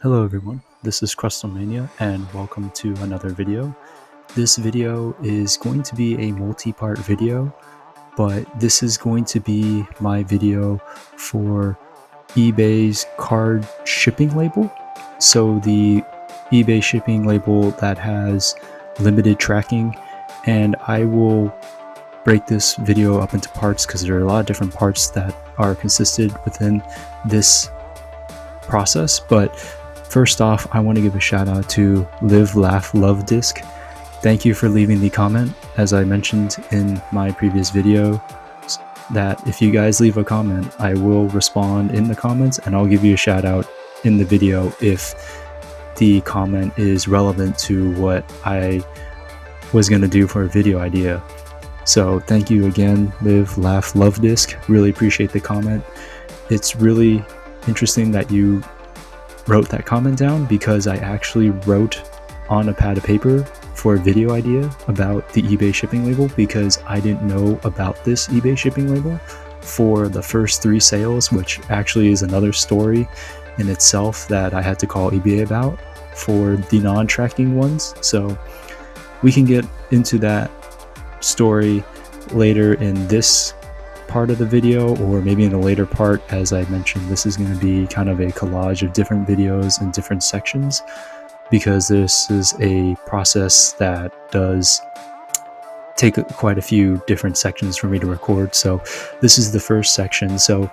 Hello everyone, this is Crustlemania and welcome to another video. This video is going to be a multi-part video, but this is going to be my video for eBay's card shipping label. So the eBay shipping label that has limited tracking, and I will break this video up into parts because there are a lot of different parts that are consisted within this process. But first off, I want to give a shout out to Live Laugh Love Disc. Thank you for leaving the comment. As I mentioned in my previous video, that if you guys leave a comment, I will respond in the comments and I'll give you a shout out in the video if the comment is relevant to what I was going to do for a video idea. So thank you again, Live Laugh Love Disc. Really appreciate the comment. It's really interesting that you wrote that comment down because I actually wrote on a pad of paper for a video idea about the eBay shipping label because I didn't know about this eBay shipping label for the first 3 sales, which actually is another story in itself that I had to call eBay about for the non-tracking ones. So we can get into that story later in this part of the video, or maybe in a later part. As I mentioned, this is going to be kind of a collage of different videos in different sections because this is a process that does take quite a few different sections for me to record. So this is the first section. So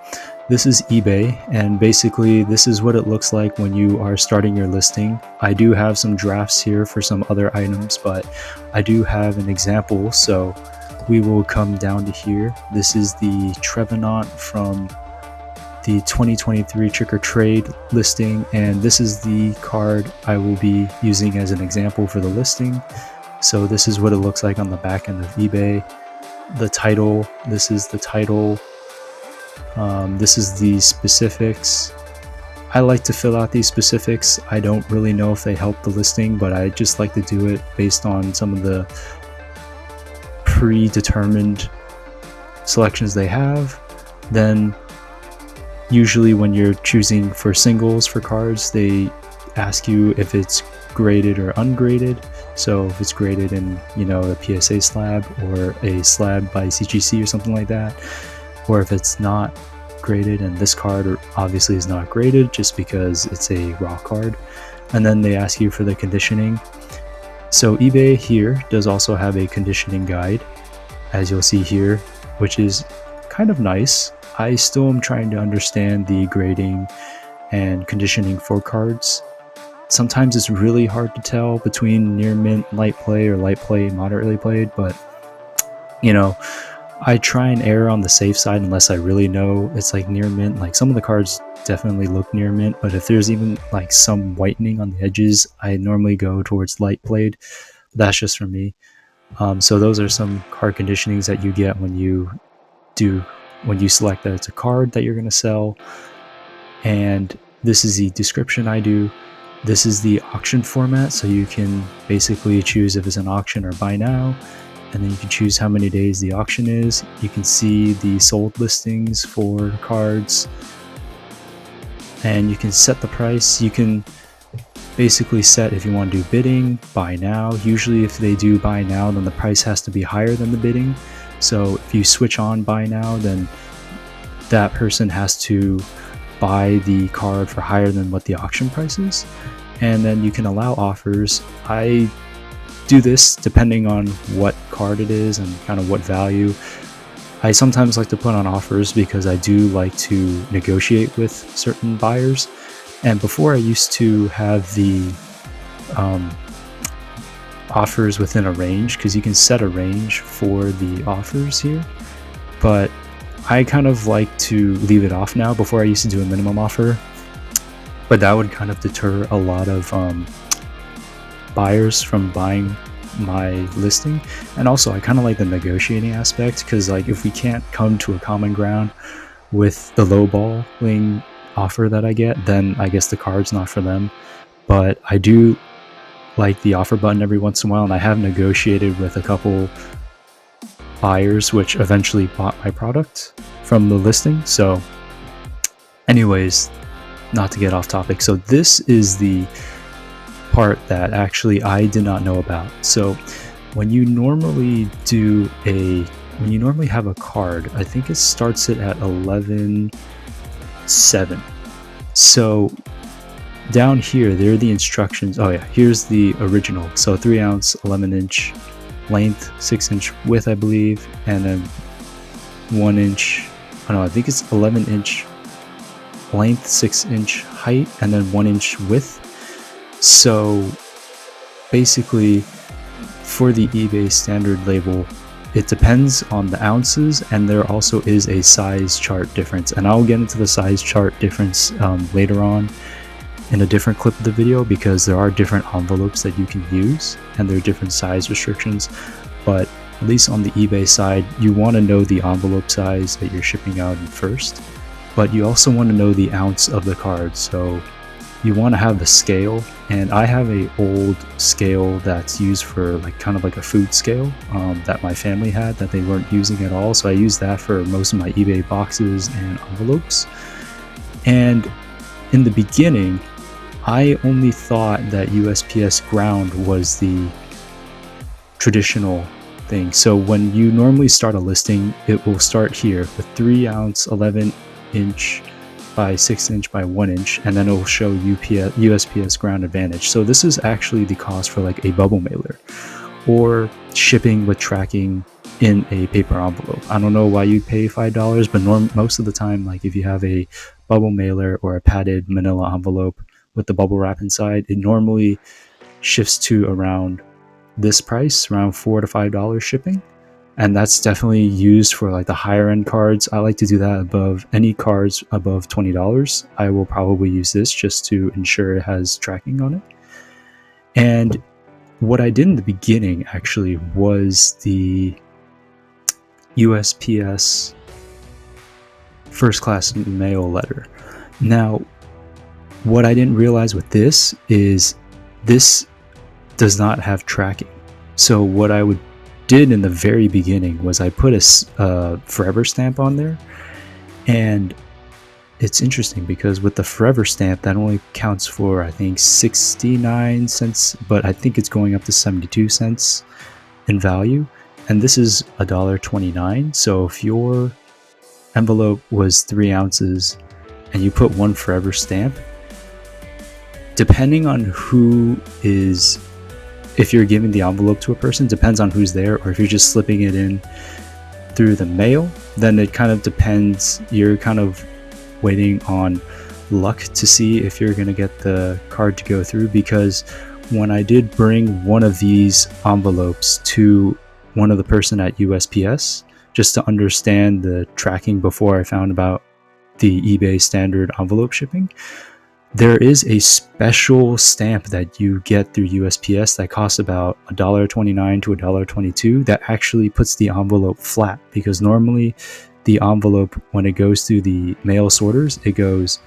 this is eBay, and basically this is what it looks like when you are starting your listing. I do have some drafts here for some other items, but I do have an example. So we will come down to here. This is the Trevenant from the 2023 Trick or Trade listing, and this is the card I will be using as an example for the listing. So this is what it looks like on the back end of eBay. The title, this is the title. This is the specifics. I like to fill out these specifics. I don't really know if they help the listing, but I just like to do it based on some of the predetermined selections they have. Then usually when you're choosing for singles for cards, they ask you if it's graded or ungraded. So if it's graded in, a PSA slab or a slab by CGC or something like that, or if it's not graded, and this card obviously is not graded just because it's a raw card. And then they ask you for the conditioning. So eBay here does also have a conditioning guide, as you'll see here, which is kind of nice. I still am trying to understand the grading and conditioning for cards. Sometimes it's really hard to tell between near mint light play or light play moderately played, but I try and err on the safe side unless I really know it's like near mint. Like some of the cards definitely look near mint, but if there's even like some whitening on the edges, I normally go towards light played. That's just for me. So those are some card conditionings that you get when you select that it's a card that you're going to sell. And this is the description I do. This is the auction format, so you can basically choose if it's an auction or buy now, and then you can choose how many days the auction is. You can see the sold listings for cards, and you can set the price. You can basically set if you want to do bidding, buy now. Usually if they do buy now, then the price has to be higher than the bidding. So if you switch on buy now, then that person has to buy the card for higher than what the auction price is. And then you can allow offers. I do this depending on what card it is and kind of what value. I sometimes like to put on offers because I do like to negotiate with certain buyers. And before I used to have the offers within a range, because you can set a range for the offers here, but I kind of like to leave it off now. Before I used to do a minimum offer, but that would kind of deter a lot of buyers from buying my listing. And also I kind of like the negotiating aspect, because like if we can't come to a common ground with the lowballing offer that I get, then I guess the card's not for them. But I do like the offer button every once in a while, and I have negotiated with a couple buyers which eventually bought my product from the listing. So anyways, not to get off topic. So this is the part that actually I did not know about. So when you normally have a card, I think it starts it at 11.7. So down here, there are the instructions. Oh yeah, here's the original. So 3 ounce, 11 inch length, 6 inch width, I believe, and then 1 inch. Oh no, I think it's 11 inch length, 6 inch height, and then 1 inch width. So basically, for the eBay standard label, it depends on the ounces, and there also is a size chart difference, and I'll get into the size chart difference later on in a different clip of the video, because there are different envelopes that you can use and there are different size restrictions. But at least on the eBay side, you want to know the envelope size that you're shipping out in first, but you also want to know the ounce of the card. So you want to have the scale, and I have a old scale that's used for kind of like a food scale that my family had that they weren't using at all, so I use that for most of my eBay boxes and envelopes. And in the beginning, I only thought that USPS ground was the traditional thing. So when you normally start a listing, it will start here with 3 ounce, 11 inch by 6 inch by 1 inch, and then it will show USPS ground advantage. So this is actually the cost for like a bubble mailer or shipping with tracking in a paper envelope. I don't know why you pay $5, but most of the time, like if you have a bubble mailer or a padded manila envelope with the bubble wrap inside, it normally shifts to around this price, around $4 to $5 shipping. And that's definitely used for like the higher end cards. I like to do that above any cards above $20. I will probably use this just to ensure it has tracking on it. And what I did in the beginning actually was the USPS first class mail letter. Now, what I didn't realize with this is this does not have tracking. So what I did in the very beginning was I put a forever stamp on there, and it's interesting because with the forever stamp, that only counts for I think 69 cents, but I think it's going up to 72 cents in value, and this is $1.29. So if your envelope was 3 ounces and you put one forever stamp, depending on if you're giving the envelope to a person, depends on who's there, or if you're just slipping it in through the mail, then it kind of depends. You're kind of waiting on luck to see if you're going to get the card to go through, because when I did bring one of these envelopes to one of the person at USPS just to understand the tracking before I found about the eBay standard envelope shipping, there is a special stamp that you get through USPS that costs about $1.29 to $1.22 that actually puts the envelope flat, because normally the envelope, when it goes through the mail sorters, it goes,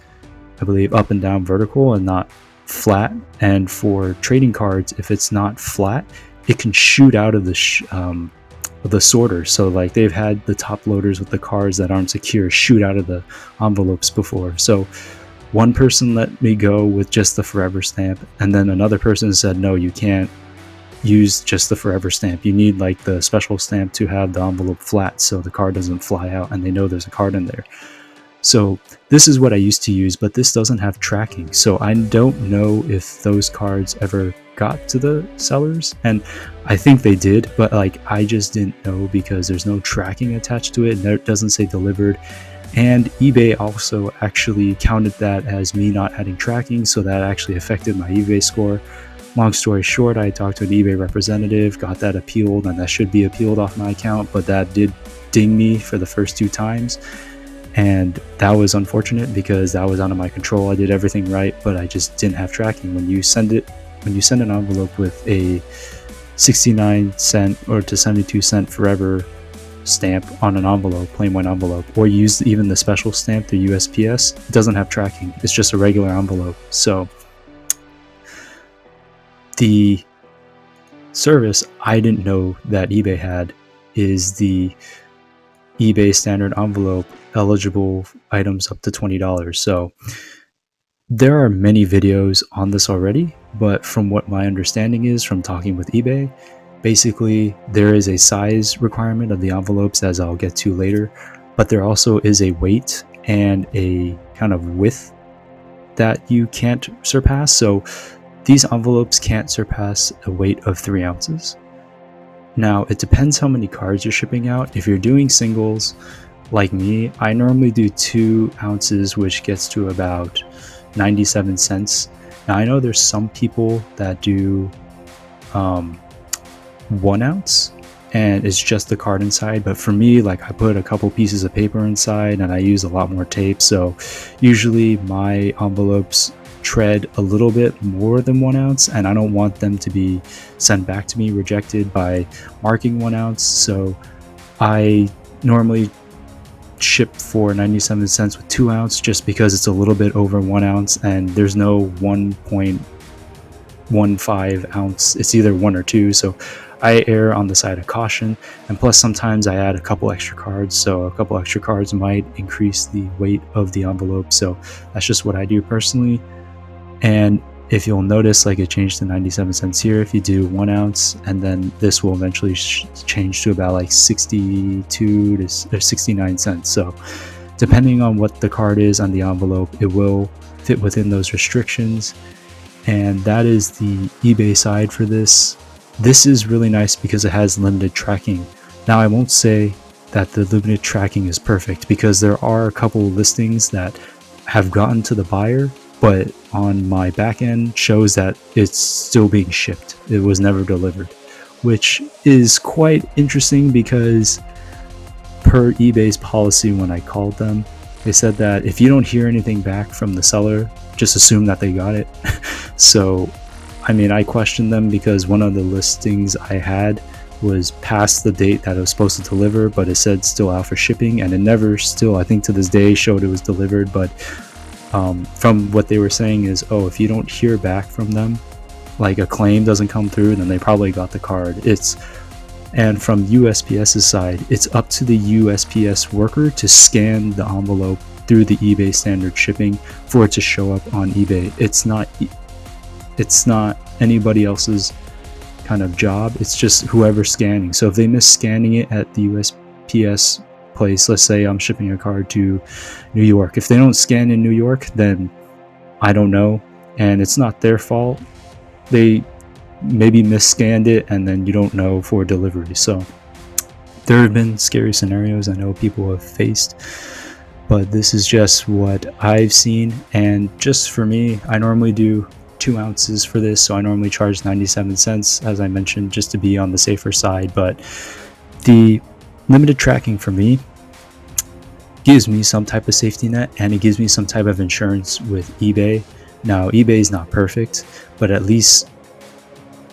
I believe, up and down vertical and not flat. And for trading cards, if it's not flat, it can shoot out of the sorter. So like they've had the top loaders with the cards that aren't secure shoot out of the envelopes before. So one person let me go with just the forever stamp, and then another person said, no, you can't use just the forever stamp. You need like the special stamp to have the envelope flat so the card doesn't fly out and they know there's a card in there. So this is what I used to use, but this doesn't have tracking. So I don't know if those cards ever got to the sellers, and I think they did, but like I just didn't know because there's no tracking attached to it and it doesn't say delivered. And eBay also actually counted that as me not adding tracking, so that actually affected my eBay score. Long story short, I talked to an eBay representative, got that appealed, and that should be appealed off my account, but that did ding me for the first 2 times. And that was unfortunate because that was out of my control. I did everything right, but I just didn't have tracking. When you send an envelope with a 69 cent or to 72 cent forever stamp on an envelope, plain white envelope, or use even the special stamp through USPS, it doesn't have tracking. It's just a regular envelope. So the service I didn't know that eBay had is the eBay standard envelope eligible items up to $20. So There are many videos on this already, but from what my understanding is from talking with eBay, basically there is a size requirement of the envelopes, as I'll get to later, but there also is a weight and a kind of width that you can't surpass. So these envelopes can't surpass a weight of 3 ounces. Now, it depends how many cards you're shipping out. If you're doing singles, like me, I normally do 2 ounces, which gets to about 97 cents. Now, I know there's some people that do 1 ounce and it's just the card inside, but for me, like, I put a couple pieces of paper inside and I use a lot more tape, so usually my envelopes tread a little bit more than 1 ounce, and I don't want them to be sent back to me rejected by marking 1 ounce. So I normally ship for 97 cents with 2 ounce, just because it's a little bit over 1 ounce and there's no 1.15 ounce. It's either 1 or 2, so I err on the side of caution. And plus, sometimes I add a couple extra cards, so a couple extra cards might increase the weight of the envelope. So that's just what I do personally. And if you'll notice, like, it changed to 97 cents here if you do 1 ounce, and then this will eventually change to about like 62 to 69 cents. So depending on what the card is on the envelope, it will fit within those restrictions. And that is the eBay side for this. This is really nice because it has limited tracking. Now, I won't say that the limited tracking is perfect, because there are a couple listings that have gotten to the buyer, but on my back end shows that it's still being shipped. It was never delivered, which is quite interesting because per eBay's policy, when I called them, they said that if you don't hear anything back from the seller, just assume that they got it. So, I mean, I questioned them because one of the listings I had was past the date that it was supposed to deliver, but it said still out for shipping, and it never still, I think to this day, showed it was delivered. But from what they were saying is, oh, if you don't hear back from them, like a claim doesn't come through, then they probably got the card. And from USPS's side, it's up to the USPS worker to scan the envelope through the eBay standard shipping for it to show up on eBay. It's not anybody else's kind of job. It's just whoever's scanning. So if they miss scanning it at the USPS place, let's say I'm shipping a card to New York, if they don't scan in New York, then I don't know, and it's not their fault. They maybe misscanned it and then you don't know for delivery. So there have been scary scenarios I know people have faced, but this is just what I've seen. And just for me, I normally do 2 ounces for this, so I normally charge 97 cents, as I mentioned, just to be on the safer side. But the limited tracking for me gives me some type of safety net, and it gives me some type of insurance with eBay. Now, eBay is not perfect, but at least,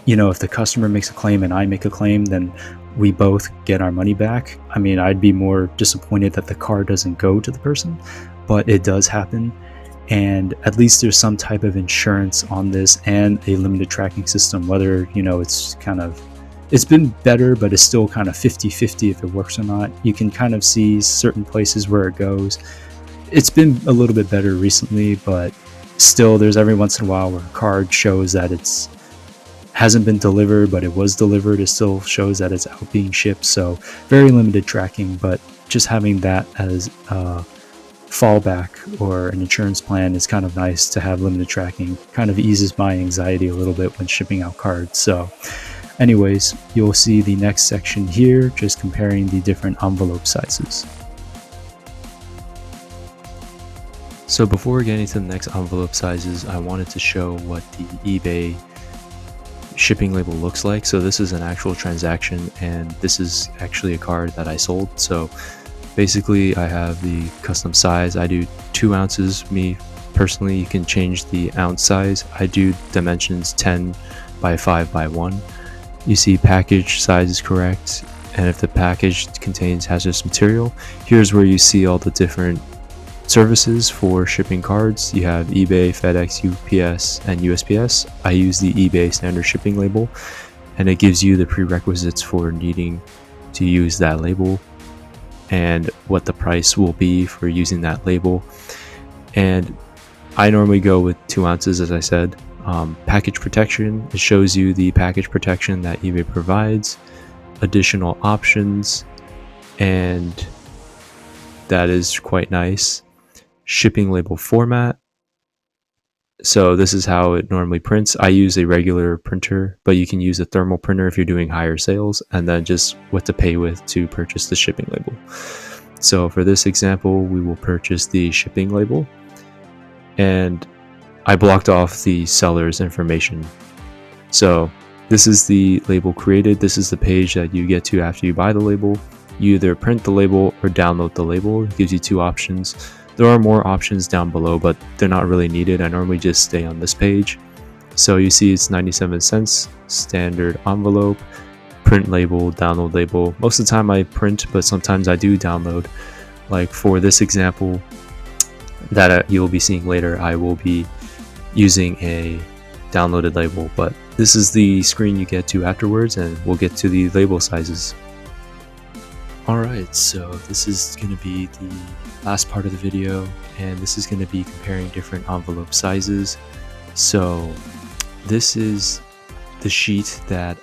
you know, if the customer makes a claim and I make a claim, then we both get our money back. I mean, I'd be more disappointed that the card doesn't go to the person, but it does happen. And at least there's some type of insurance on this and a limited tracking system, whether, you know, it's been better, but it's still kind of 50-50 if it works or not. You can kind of see certain places where it goes. It's been a little bit better recently, but still there's every once in a while where a card shows that it's hasn't been delivered, but it was delivered. It still shows that it's out being shipped. So very limited tracking, but just having that as fallback or an insurance plan is kind of nice to have. Limited tracking kind of eases my anxiety a little bit when shipping out cards. So anyways, you'll see the next section here, just comparing the different envelope sizes. So before getting to the next envelope sizes, I wanted to show what the eBay shipping label looks like. So this is an actual transaction, and this is actually a card that I sold. So basically I have the custom size. I do 2 ounces. Me personally, you can change the ounce size. I do dimensions 10 by 5 by 1. You see package size is correct, and if the package contains hazardous material, here's where you see all the different services for shipping cards. You have eBay, FedEx, UPS, and USPS. I use the eBay standard shipping label, and it gives you the prerequisites for needing to use that label and what the price will be for using that label. And I normally go with 2 ounces, as I said. Package protection, it shows you the package protection that eBay provides, additional options, and that is quite nice. Shipping label format. So this is how it normally prints. I use a regular printer, but you can use a thermal printer if you're doing higher sales, and then just what to pay with to purchase the shipping label. So for this example, we will purchase the shipping label, and I blocked off the seller's information. So this is the label created. This is the page that you get to after you buy the label. You either print the label or download the label. It gives you 2 options. There are more options down below, but they're not really needed. I normally just stay on this page. So you see it's 97 cents, standard envelope, print label, download label. Most of the time I print, but sometimes I do download. Like for this example that you'll be seeing later, I will be using a downloaded label, but this is the screen you get to afterwards, and we'll get to the label sizes. Alright, so this is going to be the last part of the video, and this is going to be comparing different envelope sizes. So this is the sheet that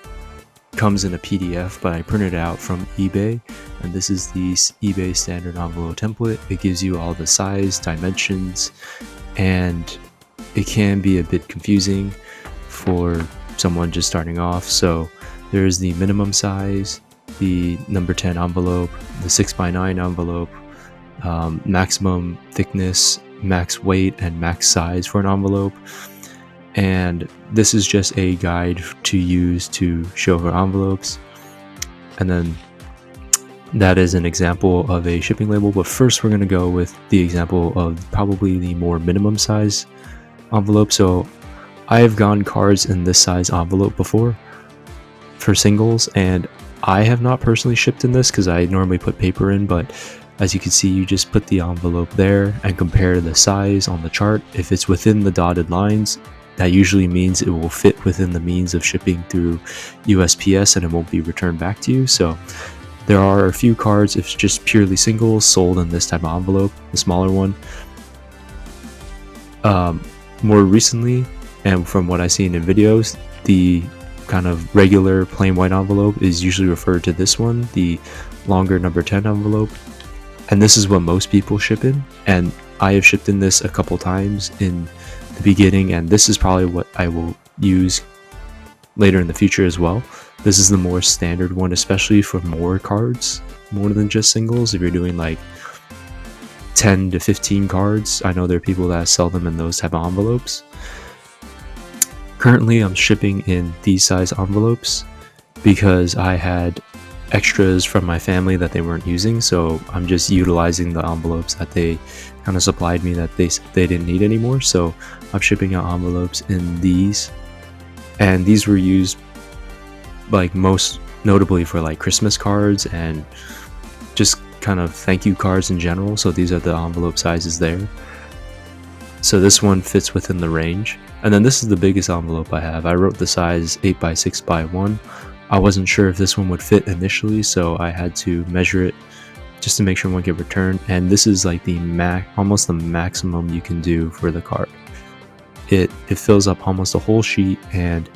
comes in a PDF, but I printed it out from eBay, and this is the eBay standard envelope template. It gives you all the size, dimensions, and it can be a bit confusing for someone just starting off. So there's the minimum size, the number 10 envelope, the 6x9 envelope, maximum thickness, max weight, and max size for an envelope. And this is just a guide to use to show for envelopes. And then that is an example of a shipping label, but first we're going to go with the example of probably the more minimum size envelope. So I have gotten cards in this size envelope before for singles, and I have not personally shipped in this because I normally put paper in, but as you can see, you just put the envelope there and compare the size on the chart. If it's within the dotted lines, that usually means it will fit within the means of shipping through USPS and it won't be returned back to you. So there are a few cards, if it's just purely singles, sold in this type of envelope, the smaller one. More recently, and from what I've seen in videos, the kind of regular plain white envelope is usually referred to this one, the longer number 10 envelope. And this is what most people ship in, and I have shipped in this a couple times in the beginning, and this is probably what I will use later in the future as well. This is the more standard one, especially for more cards, more than just singles. If you're doing like 10 to 15 cards, I know there are people that sell them in those type of envelopes. Currently I'm shipping in these size envelopes because I had extras from my family that they weren't using, so I'm just utilizing the envelopes that they kind of supplied me that they didn't need anymore. So I'm shipping out envelopes in these, and these were used like most notably for like Christmas cards and just kind of thank you cards in general. So these are the envelope sizes there. So this one fits within the range, and then this is the biggest envelope I have. I wrote the size 8x6x1. I wasn't sure if this one would fit initially, so I had to measure it just to make sure it won't get returned. And this is like the almost the maximum you can do for the card. It fills up almost a whole sheet, and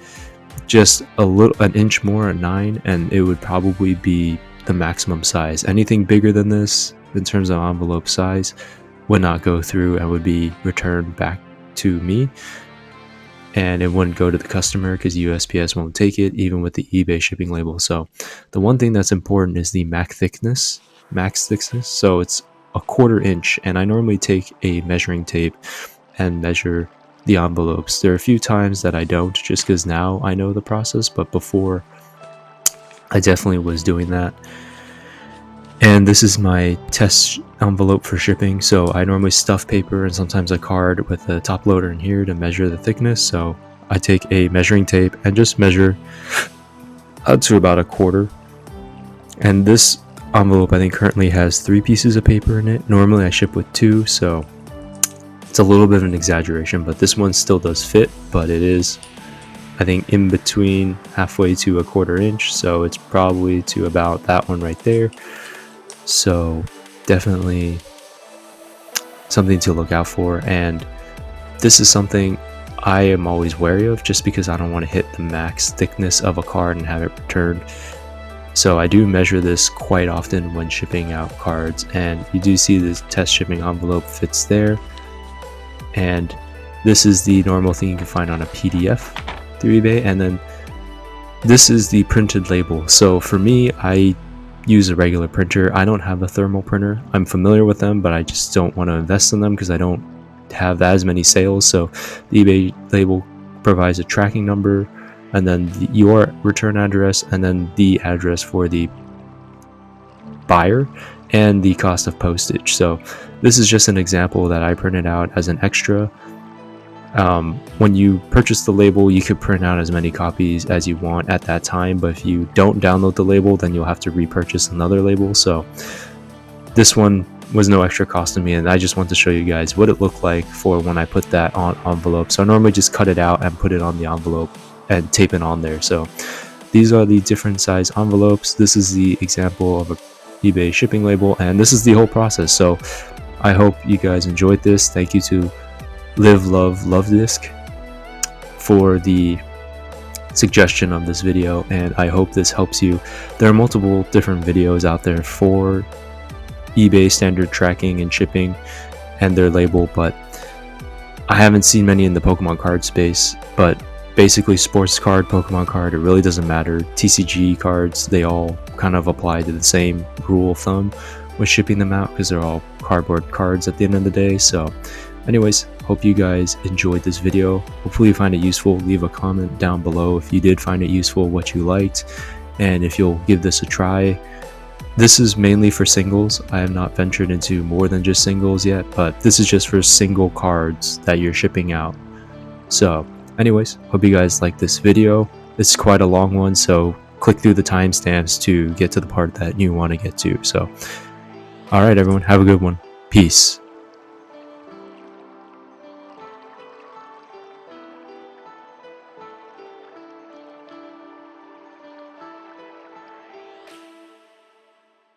just an inch more at 9, and it would probably be the maximum size. Anything bigger than this in terms of envelope size would not go through and would be returned back to me, and it wouldn't go to the customer because USPS won't take it, even with the eBay shipping label. So the one thing that's important is the max thickness. So it's a 1/4 inch, and I normally take a measuring tape and measure the envelopes. There are a few times that I don't, just because now I know the process, but before I definitely was doing that. And this is my test envelope for shipping. So I normally stuff paper and sometimes a card with a top loader in here to measure the thickness. So I take a measuring tape and just measure out to about 1/4. And this envelope I think currently has 3 pieces of paper in it. Normally I ship with 2, so it's a little bit of an exaggeration, but this one still does fit, but it is, I think, in between halfway to 1/4 inch. So it's probably to about that one right there. So definitely something to look out for. And This is something I am always wary of, just because I don't want to hit the max thickness of a card and have it returned. So I do measure this quite often when shipping out cards, and you do see the test shipping envelope fits there. And this is the normal thing you can find on a PDF through eBay, and then this is the printed label. So for me, I use a regular printer. I don't have a thermal printer. I'm familiar with them, but I just don't want to invest in them because I don't have as many sales. So the eBay label provides a tracking number, and then your return address, and then the address for the buyer, and the cost of postage. So this is just an example that I printed out as an extra. When you purchase the label, you could print out as many copies as you want at that time, but if you don't download the label, then you'll have to repurchase another label. So this one was no extra cost to me, and I just want to show you guys what it looked like for when I put that on envelope. So I normally just cut it out and put it on the envelope and tape it on there. So these are the different size envelopes. This is the example of a eBay shipping label, and this is the whole process. So I hope you guys enjoyed this. Thank you to Live Love Love Disc for the suggestion of this video, and I hope this helps you. There are multiple different videos out there for eBay standard tracking and shipping and their label, but I haven't seen many in the Pokemon card space. But basically, sports card, Pokemon card, it really doesn't matter. TCG cards, they all kind of apply to the same rule of thumb with shipping them out, because they're all cardboard cards at the end of the day. So anyways, hope you guys enjoyed this video. Hopefully you find it useful. Leave a comment down below if you did find it useful, what you liked, and if you'll give this a try. This is mainly for singles. I have not ventured into more than just singles yet, but this is just for single cards that you're shipping out. So anyways, hope you guys like this video. It's quite a long one, so click through the timestamps to get to the part that you want to get to. So alright everyone, have a good one. Peace.